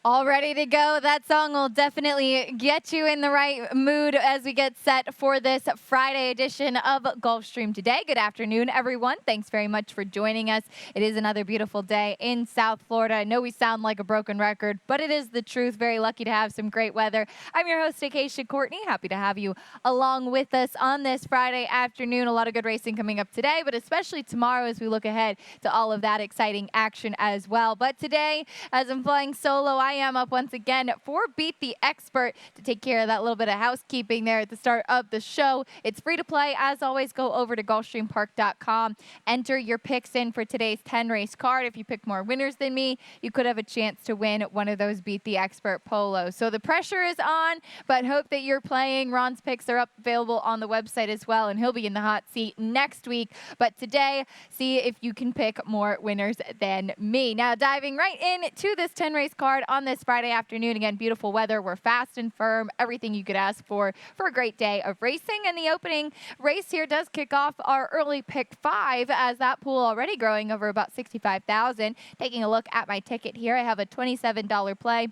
All ready to go. That song will definitely get you in the right mood as we get set for this Friday edition of Gulfstream today. Good afternoon, everyone. Thanks very much for joining us. It is another beautiful day in South Florida. I know we sound like a broken record, but it is the truth. Very lucky to have some great weather. I'm your host, Acacia Courtney. Happy to have you along with us on this Friday afternoon. A lot of good racing coming up today, but especially tomorrow as we look ahead to all of that exciting action as well. But today, as I'm flying solo, I am up once again for Beat the Expert to take care of that little bit of housekeeping there at the start of the show. It's free to play. As always, go over to GulfstreamPark.com. Enter your picks in for today's 10-race card. If you pick more winners than me, you could have a chance to win one of those Beat the Expert polos. So the pressure is on, but hope that you're playing. Ron's picks are up available on the website as well, and he'll be in the hot seat next week. But today, see if you can pick more winners than me. Now, diving right into this 10-race card on this Friday afternoon. Again, beautiful weather. We're fast and firm. Everything you could ask for a great day of racing. And the opening race here does kick off our early pick 5 as that pool already growing over about 65,000. Taking a look at my ticket here, I have a $27 play.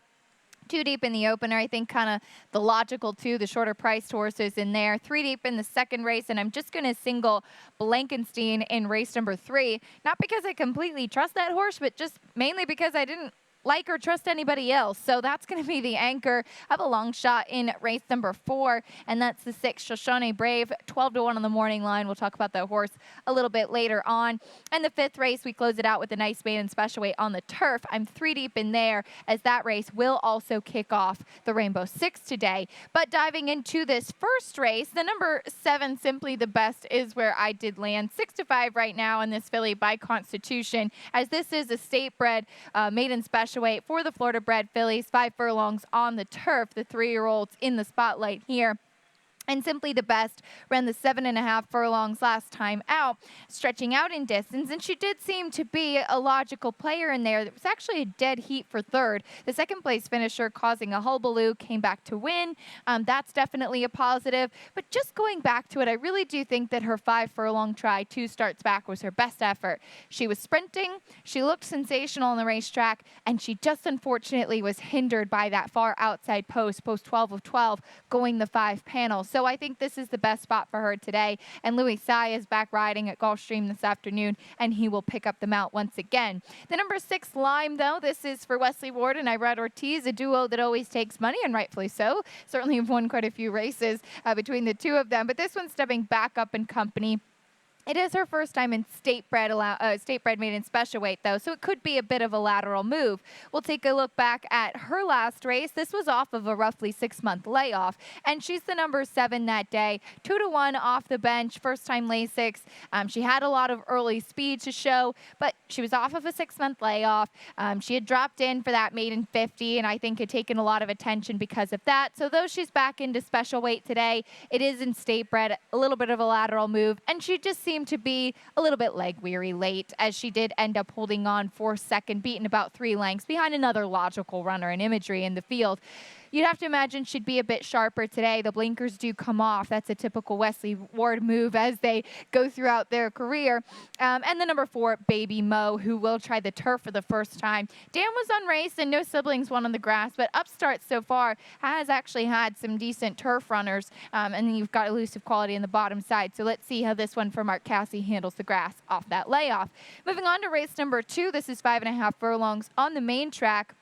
Two deep in the opener, I think kind of the logical two, the shorter priced horses in there. 3 deep in the second race, and I'm just going to single Blankenstein in race number 3. Not because I completely trust that horse, but just mainly because I didn't like or trust anybody else. So that's going to be the anchor. I have a long shot in race number 4, and that's the 6, Shoshone Brave, 12-1 on the morning line. We'll talk about that horse a little bit later on. And the 5th race, we close it out with a nice maiden special weight on the turf. I'm 3 deep in there as that race will also kick off the Rainbow 6 today. But diving into this first race, the number 7, Simply the Best, is where I did land. 6-5 right now in this filly by Constitution, as this is a state-bred maiden special weight for the Florida bred fillies, 5 furlongs on the turf, the 3-year-olds in the spotlight here. And Simply the Best ran the 7.5 furlongs last time out, stretching out in distance, and she did seem to be a logical player in there. There was actually a dead heat for third. The second place finisher causing a hullabaloo came back to win. That's definitely a positive. But just going back to it, I really do think that her 5 furlong try 2 starts back was her best effort. She was sprinting, she looked sensational on the racetrack, and she just unfortunately was hindered by that far outside post 12 of 12, going the 5 panel. So I think this is the best spot for her today. And Louis Sai is back riding at Gulfstream this afternoon, and he will pick up the mount once again. The number 6, Lime, though, this is for Wesley Ward and Irad Ortiz, a duo that always takes money, and rightfully so. Certainly have won quite a few races between the two of them. But this one's stepping back up in company. It is her first time in state-bred maiden special weight, though, so it could be a bit of a lateral move. We'll take a look back at her last race. This was off of a roughly 6-month layoff, and she's the number 7 that day. 2-1 off the bench, first-time Lasix. She had a lot of early speed to show, but she was off of a 6-month layoff. She had dropped in for that maiden 50, and I think had taken a lot of attention because of that. So though she's back into special weight today, it is in state-bred, a little bit of a lateral move, and she just seemed to be a little bit leg weary late, as she did end up holding on for second, beaten about 3 lengths behind another logical runner in Imagery in the field. You'd have to imagine she'd be a bit sharper today. The blinkers do come off. That's a typical Wesley Ward move as they go throughout their career. And the number 4, Baby Mo, who will try the turf for the first time. Dan was unraced and no siblings won on the grass, but Upstart so far has actually had some decent turf runners. And then you've got elusive quality in the bottom side. So let's see how this one for Mark Cassie handles the grass off that layoff. Moving on to race number 2. This is 5.5 furlongs on the main track.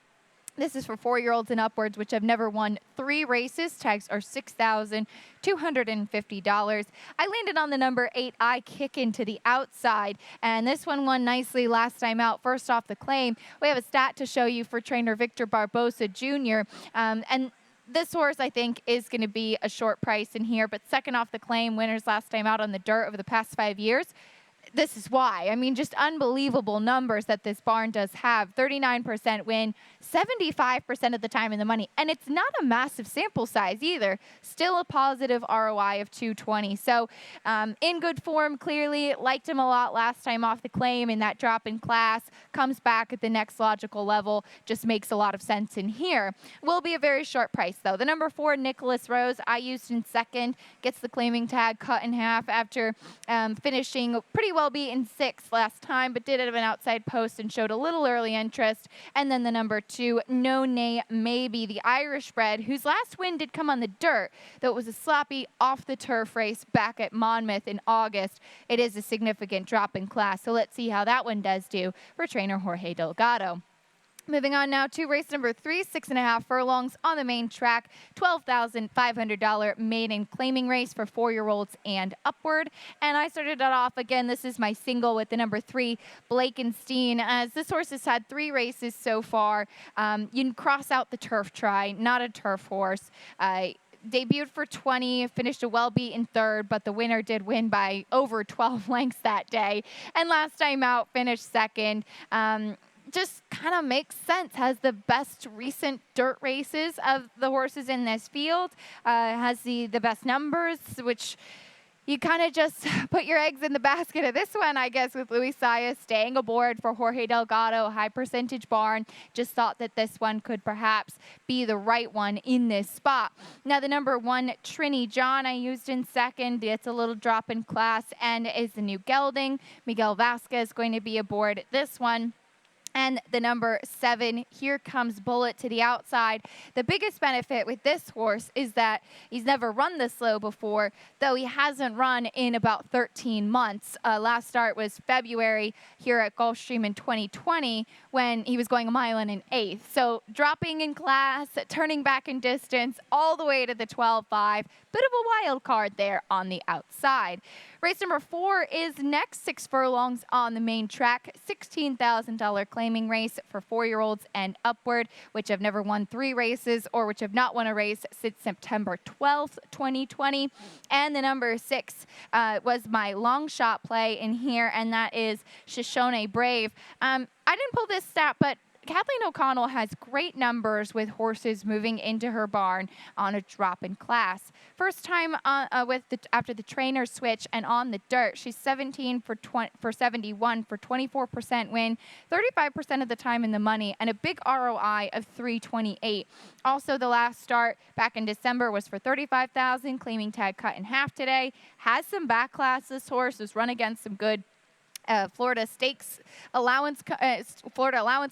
This is for 4-year-olds and upwards, which have never won 3 races. Tags are $6,250. I landed on the number 8, I Kick Into the Outside, and this one won nicely last time out. First off the claim, we have a stat to show you for trainer Victor Barbosa Jr., and this horse, I think, is going to be a short price in here, but second off the claim, winners last time out on the dirt over the past 5 years. This is why. I mean, just unbelievable numbers that this barn does have. 39% win, 75% of the time in the money. And it's not a massive sample size either. Still a positive ROI of 220. So in good form, clearly. Liked him a lot last time off the claim in that drop in class. Comes back at the next logical level. Just makes a lot of sense in here. Will be a very short price, though. The number 4, Nicholas Rose, I used in second. Gets the claiming tag cut in half after finishing pretty well well be in 6th last time, but did have an outside post and showed a little early interest. And then the number 2, No Nay Maybe, the Irish bred, whose last win did come on the dirt, though it was a sloppy off-the-turf race back at Monmouth in August. It is a significant drop in class, so let's see how that one does do for trainer Jorge Delgado. Moving on now to race number 3, 6.5 furlongs on the main track, $12,500 maiden claiming race for 4-year-olds and upward. And I started it off again. This is my single with the number 3, Blakenstein, as this horse has had 3 races so far. You can cross out the turf try, not a turf horse. Debuted for 20, finished a well-beaten 3rd, but the winner did win by over 12 lengths that day. And last time out, finished 2nd. Just kind of makes sense. Has the best recent dirt races of the horses in this field. Has the best numbers, which you kind of just put your eggs in the basket of this one, I guess, with Luis Saez staying aboard for Jorge Delgado, high percentage barn. Just thought that this one could perhaps be the right one in this spot. Now, the number 1, Trini John, I used in 2nd. It's a little drop in class and is the new gelding. Miguel Vasquez going to be aboard this one. And the number 7, Here Comes Bullet, to the outside. The biggest benefit with this horse is that he's never run this slow before, though he hasn't run in about 13 months. Last start was February here at Gulfstream in 2020 when he was going 1 mile and an 1/8. So dropping in class, turning back in distance, all the way to the 12.5. Bit of a wild card there on the outside. Race number 4 is next, 6 furlongs on the main track, $16,000 claiming race for 4-year-olds and upward, which have never won 3 races or which have not won a race since September 12th, 2020. And the number 6 was my long shot play in here, and that is Shoshone Brave. I didn't pull this stat, but Kathleen O'Connell has great numbers with horses moving into her barn on a drop in class. First time after the trainer switch and on the dirt, she's 17 for 71 for 24% win, 35% of the time in the money, and a big ROI of 328. Also, the last start back in December was for 35,000, claiming tag cut in half today. Has some back class. This horse has run against some good Florida Allowance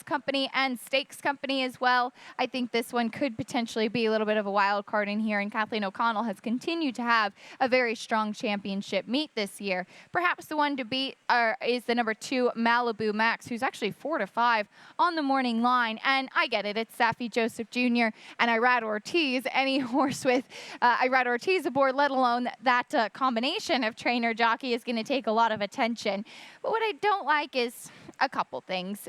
Company and Stakes Company as well. I think this one could potentially be a little bit of a wild card in here, and Kathleen O'Connell has continued to have a very strong championship meet this year. Perhaps the one to beat is the number 2, Malibu Max, who's actually 4-5 on the morning line. And I get it, it's Saffie Joseph Jr. and Irad Ortiz. Any horse with Irad Ortiz aboard, let alone that combination of trainer jockey, is going to take a lot of attention. But what I don't like is a couple things.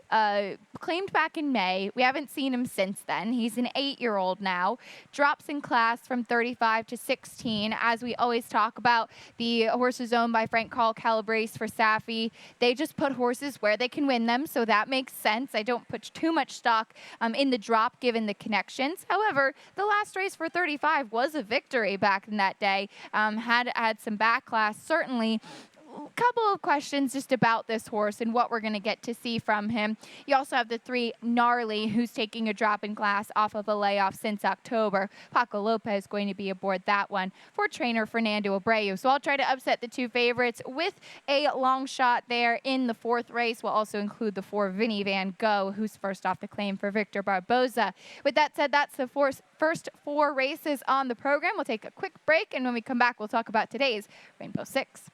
Claimed back in May. We haven't seen him since then. He's an 8-year-old now. Drops in class from 35 to 16. As we always talk about, the horses owned by Frank Carl Calabrese for Saffie, they just put horses where they can win them, so that makes sense. I don't put too much stock in the drop given the connections. However, the last race for 35 was a victory back in that day. Had some back class, certainly. Couple of questions just about this horse and what we're going to get to see from him. You also have the 3, Gnarly, who's taking a drop in class off of a layoff since October. Paco Lopez going to be aboard that one for trainer Fernando Abreu. So I'll try to upset the 2 favorites with a long shot there in the 4th race. We'll also include the 4, Vinny Van Gogh, who's first off the claim for Victor Barboza. With that said, that's the first 4 races on the program. We'll take a quick break, and when we come back, we'll talk about today's Rainbow Six.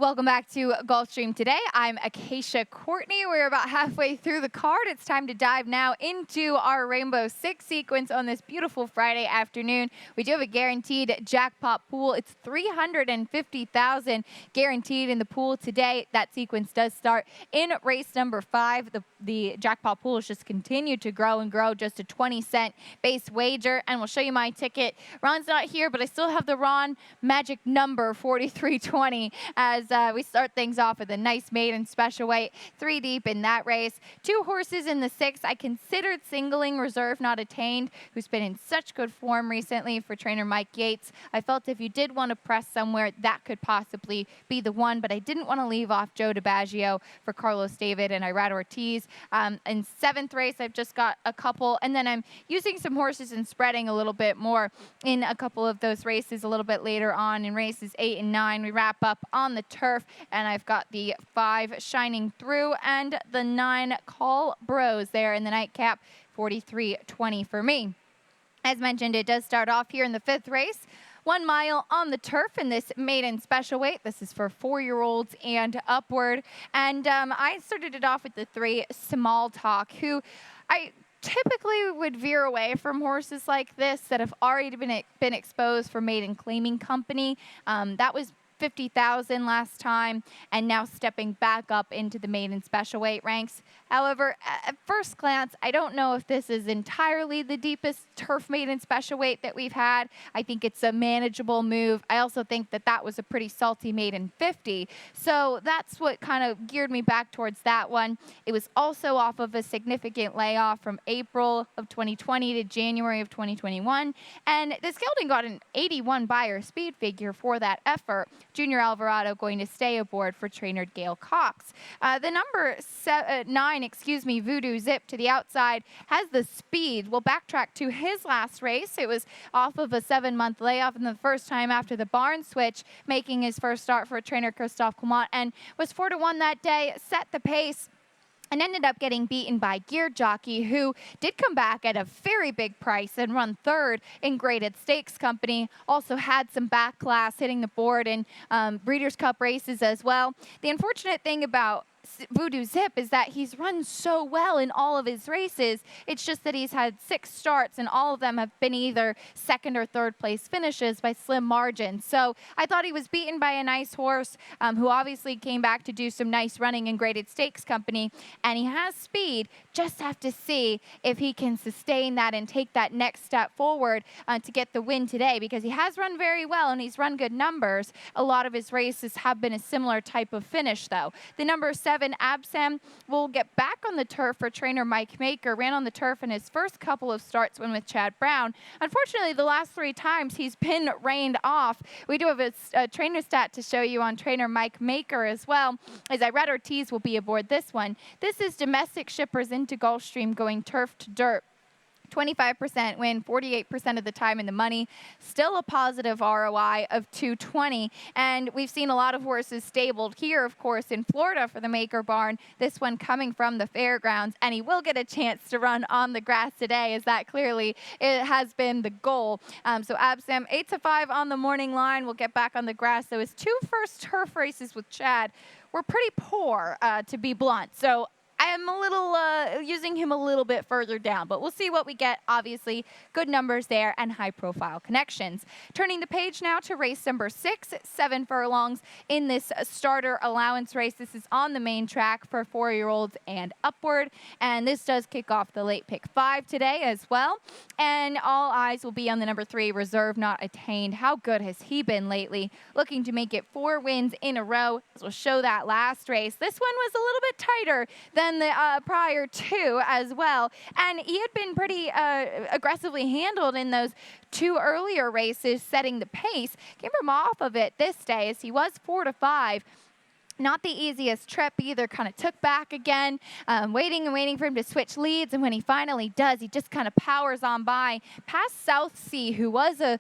Welcome back to Gulfstream today. I'm Acacia Courtney. We're about halfway through the card. It's time to dive now into our Rainbow Six sequence on this beautiful Friday afternoon. We do have a guaranteed jackpot pool. It's $350,000 guaranteed in the pool today. That sequence does start in race number 5. The jackpot pool has just continued to grow and grow. Just a 20-cent base wager, and we'll show you my ticket. Ron's not here, but I still have the Ron magic number 4320 as we start things off with a nice maiden special weight, 3 deep in that race. 2 horses in the 6. I considered singling Reserve Not Attained, who's been in such good form recently for trainer Mike Yates. I felt if you did want to press somewhere, that could possibly be the one, but I didn't want to leave off Joe DiBaggio for Carlos David and Irad Ortiz. In 7th race, I've just got a couple, and then I'm using some horses and spreading a little bit more in a couple of those races a little bit later on. In races 8 and 9, we wrap up on the turf, and I've got the 5 shining through and the 9 Call Bros there in the nightcap, 43-20 for me. As mentioned, it does start off here in the 5th race. 1 mile on the turf in this maiden special weight. This is for 4-year-olds and upward. And I started it off with the 3 Small Talk, who I typically would veer away from horses like this that have already been exposed for maiden claiming company. That was 50,000 last time, and now stepping back up into the maiden special weight ranks. However, at first glance, I don't know if this is entirely the deepest turf maiden special weight that we've had. I think it's a manageable move. I also think that that was a pretty salty maiden 50. So that's what kind of geared me back towards that one. It was also off of a significant layoff from April of 2020 to January of 2021. And this gelding got an 81 buyer speed figure for that effort. Junior Alvarado going to stay aboard for trainer Gail Cox. The number 9, Voodoo Zip to the outside has the speed. We'll backtrack to his last race. It was off of a 7-month layoff, and the first time after the barn switch, making his first start for trainer Christophe Clement, and was 4-1 that day, set the pace, and ended up getting beaten by Gear Jockey, who did come back at a very big price and run 3rd in graded stakes company. Also had some back class hitting the board in Breeders' Cup races as well. The unfortunate thing about Voodoo Zip is that he's run so well in all of his races. It's just that he's had 6 starts, and all of them have been either 2nd or 3rd place finishes by slim margins. So I thought he was beaten by a nice horse who obviously came back to do some nice running in graded stakes company, and he has speed. Just have to see if he can sustain that and take that next step forward to get the win today, because he has run very well and he's run good numbers. A lot of his races have been a similar type of finish, though. The number 7, Absam, will get back on the turf for trainer Mike Maker. Ran on the turf in his first couple of starts when with Chad Brown. Unfortunately, the last 3 times he's been rained off. We do have a trainer stat to show you on trainer Mike Maker as well, as Irad Ortiz will be aboard this one. This is domestic shippers into Gulfstream going turf to dirt. 25% win, 48% of the time in the money. Still a positive ROI of 220. And we've seen a lot of horses stabled here, of course, in Florida for the Maker Barn. This one coming from the fairgrounds, and he will get a chance to run on the grass today, as that clearly it has been the goal. So Absam, 8-5 on the morning line. We'll get back on the grass. So his 2 first turf races with Chad were pretty poor, to be blunt. So I am a little using him a little bit further down, but we'll see what we get. Obviously, good numbers there and high-profile connections. Turning the page now to race number 6, 7 furlongs in this starter allowance race. This is on the main track for 4-year-olds and upward, and this does kick off the late pick 5 today as well. And all eyes will be on the number 3, Reserve Not Attained. How good has he been lately? Looking to make it 4 wins in a row, as we'll show that last race. This one was a little bit tighter than the prior 2 as well, and he had been pretty aggressively handled in those 2 earlier races, setting the pace. Came from off of it this day, as he was 4-5. Not the easiest trip either, kind of took back again, waiting and waiting for him to switch leads. And when he finally does, he just kind of powers on by past South Sea, who was a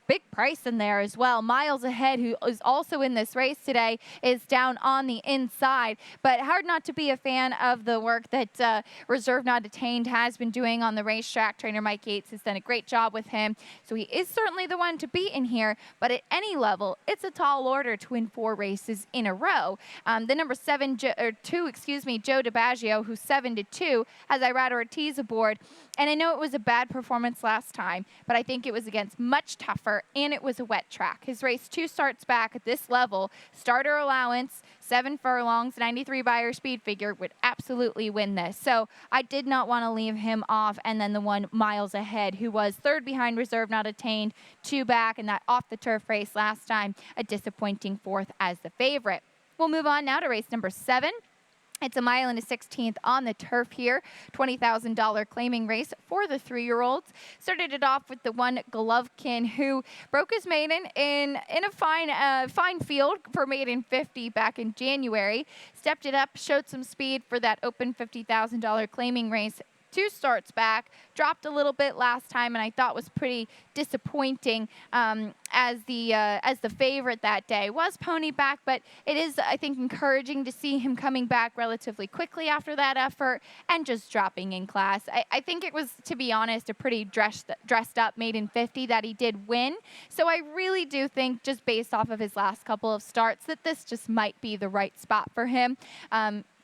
big price in there as well. Miles Ahead, who is also in this race today, is down on the inside. But hard not to be a fan of the work that Reserve Not Attained has been doing on the racetrack. Trainer Mike Yates has done a great job with him. So he is certainly the one to beat in here. But at any level, it's a tall order to win 4 races in a row. The number 2, Joe DiBaggio, who's 7-2, has Irad Ortiz aboard. And I know it was a bad performance last time, but I think it was against much tougher, and it was a wet track. His race 2 starts back at this level. Starter allowance, 7 furlongs, 93 Beyer speed figure would absolutely win this. So I did not want to leave him off. And then the one Miles Ahead, who was 3rd behind Reserve Not Attained, 2 back in that off-the-turf race last time, a disappointing 4th as the favorite. We'll move on now to race number 7. It's a 1 1/16 on the turf here, $20,000 claiming race for the 3-year-olds. Started it off with the one Golovkin, who broke his maiden in a fine field for maiden 50 back in January. Stepped it up, showed some speed for that open $50,000 claiming race. 2 starts back, dropped a little bit last time, and I thought was pretty disappointing as the favorite that day. Was pony back, but it is, I think, encouraging to see him coming back relatively quickly after that effort and just dropping in class. I think it was, to be honest, a pretty dressed up maiden 50 that he did win. So I really do think, just based off of his last couple of starts, that this just might be the right spot for him.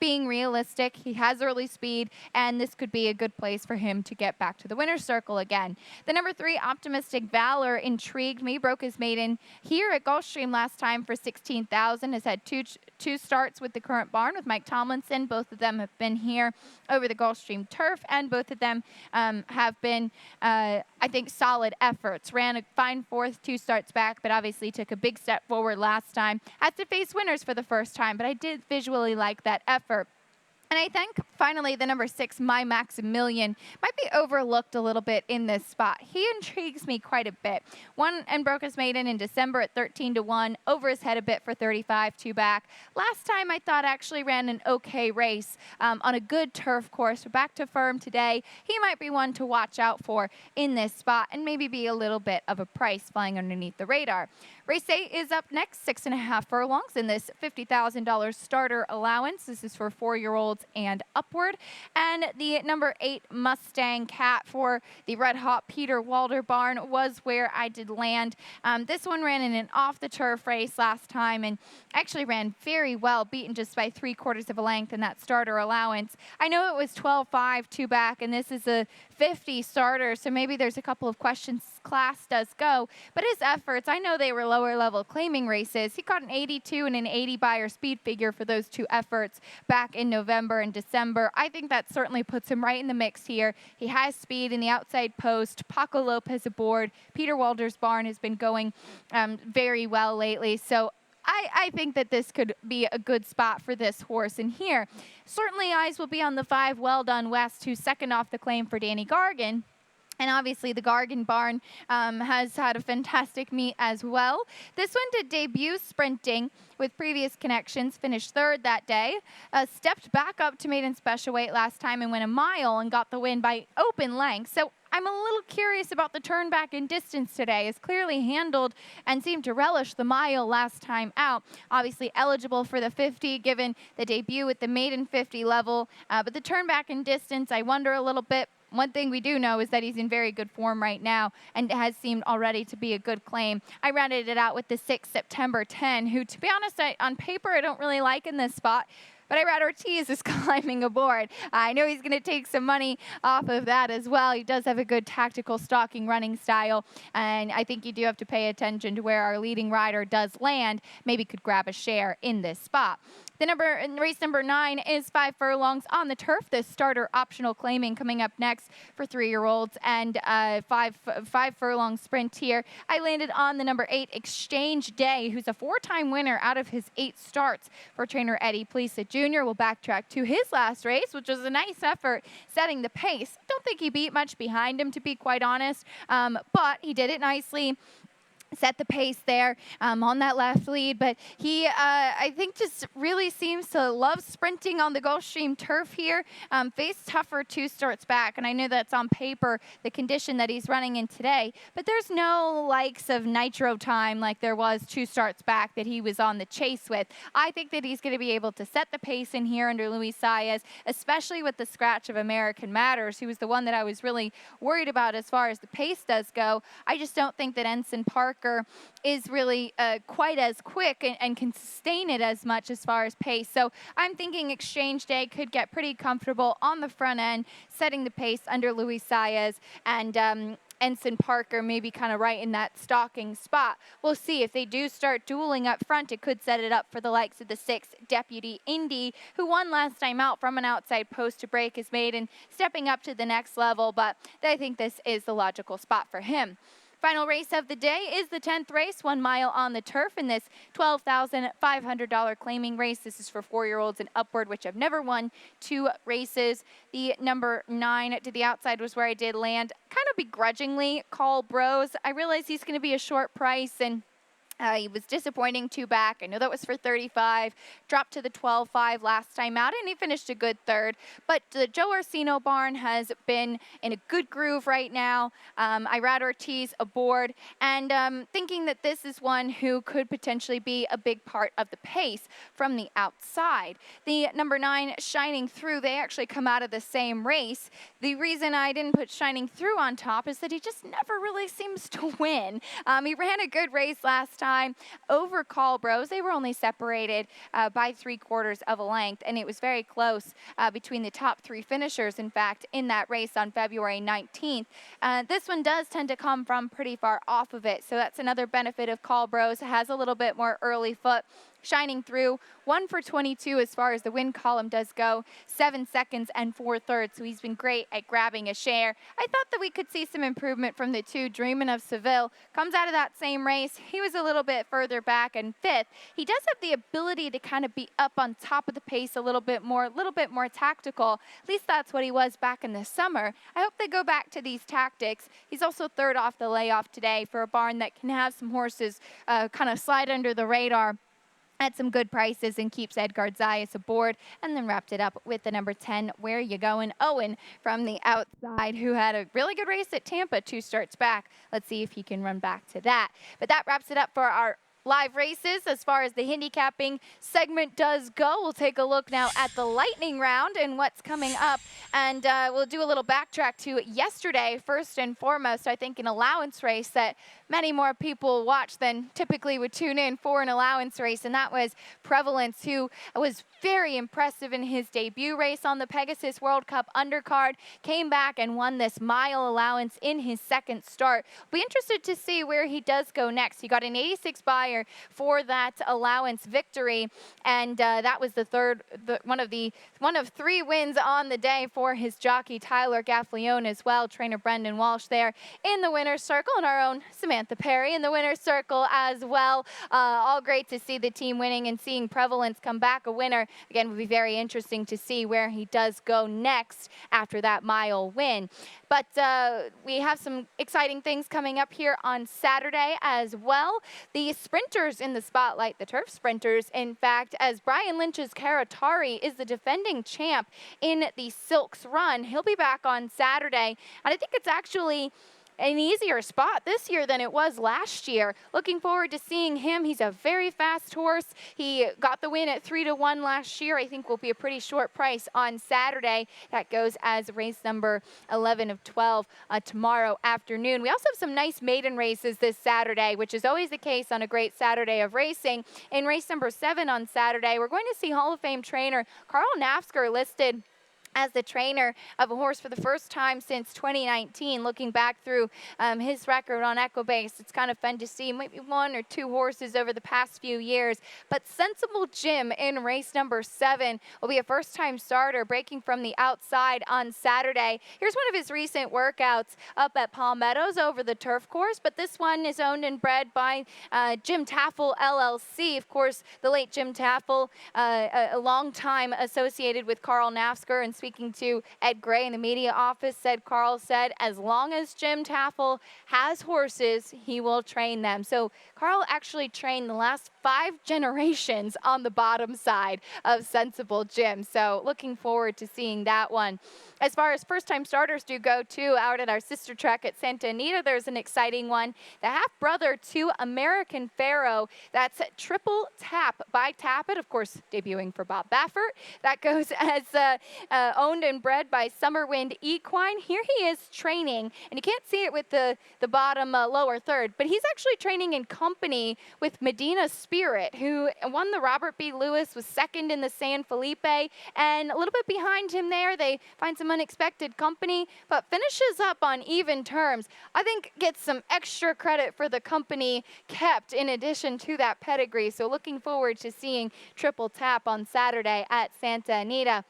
Being realistic, he has early speed, and this could be a good place for him to get back to the winner's circle again. The number 3, Optimistic Valor, intrigued me. Broke his maiden here at Gulfstream last time for $16,000. Has had two starts with the current barn with Mike Tomlinson. Both of them have been here over the Gulfstream turf, and both of them have been, I think, solid efforts. Ran a fine 4th, 2 starts back, but obviously took a big step forward last time. Had to face winners for the first time, but I did visually like that effort. And I think, finally, the number 6, My Maximilian, might be overlooked a little bit in this spot. He intrigues me quite a bit. Won and broke his maiden in December at 13-1, over his head a bit for 35, 2 back. Last time, I thought actually ran an okay race on a good turf course. We're back to firm today. He might be one to watch out for in this spot and maybe be a little bit of a price flying underneath the radar. Race 8 is up next, 6.5 furlongs in this $50,000 starter allowance. This is for 4-year-olds and upward. And the number 8 Mustang Cat for the Red Hot Peter Walder barn was where I did land. This one ran in an off-the-turf race last time and actually ran very well, beaten just by 3/4 of a length in that starter allowance. I know it was 12-5, 2 back, and this is a 50 starter, so maybe there's a couple of questions class does go, but his efforts, I know they were lower level claiming races. He caught an 82 and an 80 Beyer speed figure for those 2 efforts back in November and December. I think that certainly puts him right in the mix here. He has speed in the outside post. Paco Lopez aboard. Peter Walder's barn has been going very well lately, so I think that this could be a good spot for this horse in here. Certainly eyes will be on the 5 Well Done West, who's second off the claim for Danny Gargan. And obviously the Gargan barn has had a fantastic meet as well. This one did debut sprinting with previous connections, finished 3rd that day, stepped back up to maiden special weight last time and went a mile and got the win by open length. So I'm a little curious about the turn back in distance today. It's clearly handled and seemed to relish the mile last time out. Obviously eligible for the 50 given the debut at the maiden 50 level. But the turn back in distance, I wonder a little bit. One thing we do know is that he's in very good form right now and has seemed already to be a good claim. I rounded it out with the 6 September 10, who, to be honest, on paper, I don't really like in this spot. But Irad Ortiz is climbing aboard. I know he's going to take some money off of that as well. He does have a good tactical stalking running style, and I think you do have to pay attention to where our leading rider does land. Maybe could grab a share in this spot. Race number 9 is 5 furlongs on the turf. The starter optional claiming coming up next for 3-year-olds and 5 furlong sprint here. I landed on the number 8 Exchange Day, who's a 4-time winner out of his 8 starts for trainer Eddie Plesa Jr. We'll backtrack to his last race, which was a nice effort setting the pace. Don't think he beat much behind him, to be quite honest, but he did it nicely. set the pace there on that left lead. But he, I think, just really seems to love sprinting on the Gulfstream turf here. Faced tougher 2 starts back, and I know that's on paper the condition that he's running in today. But there's no likes of nitro time like there was 2 starts back that he was on the chase with. I think that he's going to be able to set the pace in here under Luis Saez, especially with the scratch of American Matters, who was the one that I was really worried about as far as the pace does go. I just don't think that Ensign Parker is really quite as quick and can sustain it as much as far as pace. So I'm thinking Exchange Day could get pretty comfortable on the front end, setting the pace under Luis Saez, and Ensign Parker maybe kind of right in that stalking spot. We'll see. If they do start dueling up front, it could set it up for the likes of the 6 Deputy Indy, who won last time out from an outside post to break his maiden, stepping up to the next level. But I think this is the logical spot for him. Final race of the day is the 10th race, 1 mile on the turf in this $12,500 claiming race. This is for 4-year-olds and upward, which have never won 2 races. The number 9 to the outside was where I did land, kind of begrudgingly. Call Bros. I realize he's going to be a short price, and he was disappointing 2 back. I know that was for 35. Dropped to the 12.5 last time out, and he finished a good 3rd. But the Joe Orsino barn has been in a good groove right now. Irad Ortiz aboard, and thinking that this is one who could potentially be a big part of the pace from the outside. The number 9, Shining Through, they actually come out of the same race. The reason I didn't put Shining Through on top is that he just never really seems to win. He ran a good race last time over Call Bros. They were only separated by 3/4 of a length, and it was very close between the top 3 finishers, in fact, in that race on February 19th. This one does tend to come from pretty far off of it, so that's another benefit of Call Bros. It has a little bit more early foot. Shining Through, 1 for 22 as far as the win column does go, 7 seconds and 4/3, so he's been great at grabbing a share. I thought that we could see some improvement from the 2, Dreamin' of Seville. Comes out of that same race. He was a little bit further back and 5th. He does have the ability to kind of be up on top of the pace a little bit more tactical. At least that's what he was back in the summer. I hope they go back to these tactics. He's also 3rd off the layoff today for a barn that can have some horses kind of slide under the radar at some good prices, and keeps Edgard Zayas aboard, and then wrapped it up with the number 10, Where You Going, Owen from the outside, who had a really good race at Tampa 2 starts back. Let's see if he can run back to that. But that wraps it up for our live races as far as the handicapping segment does go. We'll take a look now at the lightning round and what's coming up, and we'll do a little backtrack to yesterday. First and foremost, I think an allowance race that many more people watch than typically would tune in for an allowance race, and that was Prevalence, who was very impressive in his debut race on the Pegasus World Cup undercard, came back and won this mile allowance in his 2nd start. Be interested to see where he does go next. He got an 86 buyer for that allowance victory, and that was one of 3 wins on the day for his jockey Tyler Gaffleone as well. Trainer Brendan Walsh there in the winner's circle, and our own Samantha Perry in the winner's circle as well. All great to see the team winning and seeing Prevalence come back a winner. Again, it would be very interesting to see where he does go next after that mile win. But we have some exciting things coming up here on Saturday as well. The sprinters in the spotlight, the turf sprinters, in fact, as Brian Lynch's Karatari is the defending champ in the Silks Run. He'll be back on Saturday, and I think it's actually an easier spot this year than it was last year. Looking forward to seeing him. He's a very fast horse. He got the win at 3-1 last year. I think will be a pretty short price on Saturday. That goes as race number 11 of 12 tomorrow afternoon. We also have some nice maiden races this Saturday, which is always the case on a great Saturday of racing. In race number 7 on Saturday, we're going to see Hall of Fame trainer Carl Nafsker listed as the trainer of a horse for the first time since 2019. Looking back through his record on Equibase, it's kind of fun to see maybe 1 or 2 horses over the past few years. But Sensible Jim in race number 7 will be a first-time starter, breaking from the outside on Saturday. Here's one of his recent workouts up at Palmettos over the turf course, but this one is owned and bred by Jim Taffel LLC. Of course, the late Jim Taffel, a long time associated with Carl Nafsker and speaking to Ed Gray in the media office, Carl said, as long as Jim Taffel has horses, he will train them. So Carl actually trained the last 5 generations on the bottom side of Sensible Jim. So looking forward to seeing that one. As far as first-time starters do go, too, out at our sister track at Santa Anita, there's an exciting one. The half-brother to American Pharoah. That's Triple Tap by Tappet, of course, debuting for Bob Baffert. That goes as owned and bred by Summerwind Equine. Here he is training, and you can't see it with the bottom lower third, but he's actually training in company with Medina Spirit, who won the Robert B. Lewis, was second in the San Felipe, and a little bit behind him there, they find some unexpected company, but finishes up on even terms. I think gets some extra credit for the company kept in addition to that pedigree, so looking forward to seeing Triple Tap on Saturday at Santa Anita.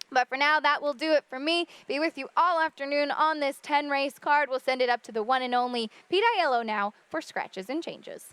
But for now, that will do it for me. Be with you all afternoon on this 10-race card. We'll send it up to the one and only Pete Aiello now for Scratches and Changes.